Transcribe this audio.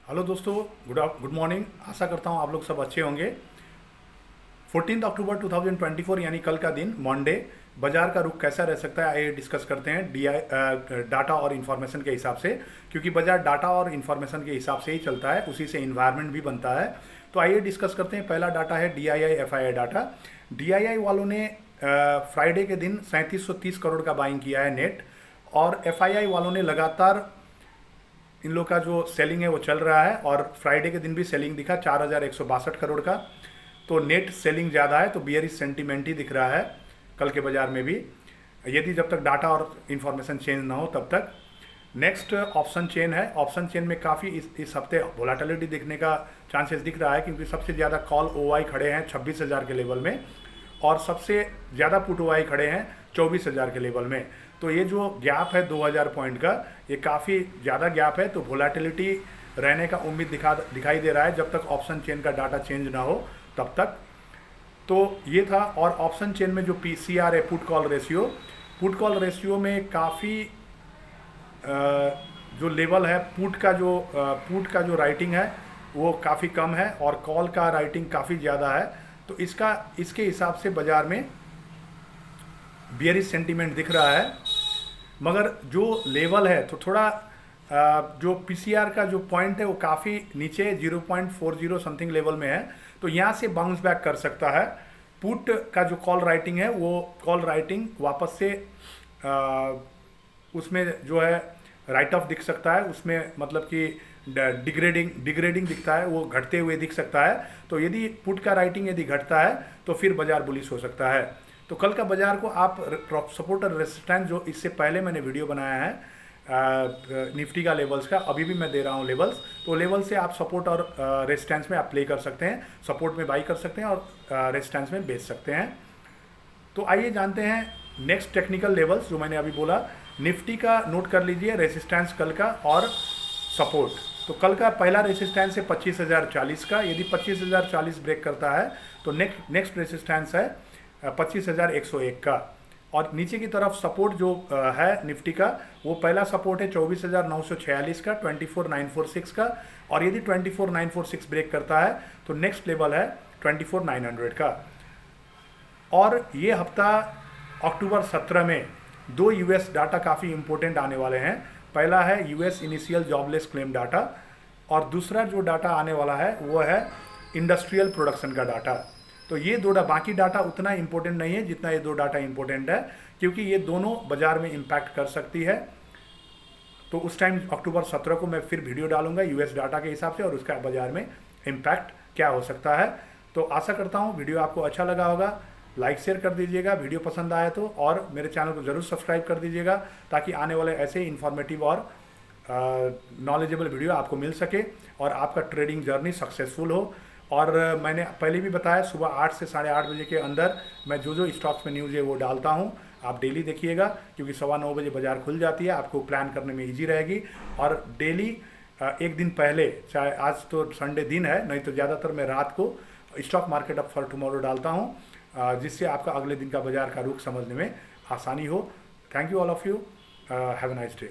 Hello दोस्तों, good morning. आशा करता हूँ आप लोग सब अच्छे होंगे। 14 अक्टूबर 2024 यानी कल का दिन मंडे, बाजार का रुख कैसा रह सकता है आइए डिस्कस करते हैं डाटा और इन्फॉर्मेशन के हिसाब से, क्योंकि बाजार डाटा और इन्फॉर्मेशन के हिसाब से ही चलता है, उसी से इन्वायरमेंट भी बनता है। तो आइए डिस्कस करते हैं। पहला डाटा है DII FII डाटा। DII वालों ने फ्राइडे के दिन 3730 करोड़ का बाइंग किया है नेट, और FII वालों ने लगातार इन लोग का जो सेलिंग है वो चल रहा है, और फ्राइडे के दिन भी सेलिंग दिखा 4162 करोड़ का। तो नेट सेलिंग ज़्यादा है, तो बियरिश सेंटीमेंट ही दिख रहा है कल के बाजार में भी, यदि जब तक डाटा और इन्फॉर्मेशन चेंज ना हो तब तक। नेक्स्ट ऑप्शन चेन है। ऑप्शन चेन में काफ़ी इस हफ्ते वोलाटिलिटी दिखने का चांसेस दिख रहा है, क्योंकि सबसे ज़्यादा कॉल OI खड़े हैं 26,000 के लेवल में, और सबसे ज़्यादा पुट OI खड़े हैं 24,000 के लेवल में। तो ये जो गैप है 2000 पॉइंट का, ये काफ़ी ज़्यादा गैप है। तो वोलाटिलिटी रहने का उम्मीद दिखाई दे रहा है जब तक ऑप्शन चेन का डाटा चेंज ना हो तब तक। तो ये था। और ऑप्शन चेन में जो PCR है, पुट कॉल रेशियो में काफ़ी जो लेवल है, पुट का जो राइटिंग है वो काफ़ी कम है, और कॉल का राइटिंग काफ़ी ज़्यादा है। तो इसके हिसाब से बाज़ार में बियरिश सेंटीमेंट दिख रहा है। मगर जो लेवल है तो थोड़ा जो PCR का जो पॉइंट है वो काफ़ी नीचे 0.40 समथिंग लेवल में है, तो यहाँ से बाउंस बैक कर सकता है। पुट का जो कॉल राइटिंग है वो कॉल राइटिंग वापस से उसमें जो है राइट ऑफ दिख सकता है, उसमें मतलब कि डिग्रेडिंग दिखता है, वो घटते हुए दिख सकता है। तो यदि पुट का राइटिंग यदि घटता है तो फिर बाजार बुलिश हो सकता है। तो कल का बाजार को आप सपोर्ट और रेजिस्टेंस, जो इससे पहले मैंने वीडियो बनाया है निफ्टी का लेवल्स का, अभी भी मैं दे रहा हूँ लेवल्स, तो लेवल से आप सपोर्ट और रेजिस्टेंस में आप प्ले कर सकते हैं। सपोर्ट में बाई कर सकते हैं और रेजिस्टेंस में बेच सकते हैं। तो आइए जानते हैं नेक्स्ट टेक्निकल लेवल्स जो मैंने अभी बोला। निफ्टी का नोट कर लीजिए रेजिस्टेंस कल का और सपोर्ट। तो कल का पहला रेजिस्टेंस है 25,040 का। यदि 25,040 ब्रेक करता है तो नेक्स्ट रेजिस्टेंस है 25,101 का। और नीचे की तरफ सपोर्ट जो है निफ्टी का, वो पहला सपोर्ट है 24,946 का, 24,946 का। और यदि 24,946 ब्रेक करता है तो नेक्स्ट लेवल है 24,900 का। और ये हफ्ता अक्टूबर 17 में 2 US डाटा काफ़ी इंपॉर्टेंट आने वाले हैं। पहला है US initial jobless claim data, और दूसरा जो डाटा आने वाला है वो है इंडस्ट्रियल प्रोडक्शन का डाटा। तो ये बाकी डाटा उतना इंपॉर्टेंट नहीं है जितना ये 2 डाटा इंपॉर्टेंट है, क्योंकि ये दोनों बाजार में इम्पैक्ट कर सकती है। तो उस टाइम अक्टूबर 17 को मैं फिर वीडियो डालूंगा US डाटा के हिसाब से, और उसका बाजार में इम्पैक्ट क्या हो सकता है। तो आशा करता हूँ वीडियो आपको अच्छा लगा होगा। लाइक शेयर कर दीजिएगा वीडियो पसंद आए तो, और मेरे चैनल को ज़रूर सब्सक्राइब कर दीजिएगा, ताकि आने वाले ऐसे इन्फॉर्मेटिव और नॉलेजेबल वीडियो आपको मिल सके और आपका ट्रेडिंग जर्नी सक्सेसफुल हो। और मैंने पहले भी बताया, सुबह 8 से 8:30 बजे के अंदर मैं जो स्टॉक्स में न्यूज़ है वो डालता हूँ। आप डेली देखिएगा, क्योंकि 9:15 बजे बाजार खुल जाती है, आपको प्लान करने में इजी रहेगी। और डेली एक दिन पहले, चाहे आज तो संडे दिन है, नहीं तो ज़्यादातर मैं रात को stock market up for tomorrow डालता हूँ, जिससे आपका अगले दिन का बाजार का रुख समझने में आसानी हो। Thank you all of you. Have a nice day.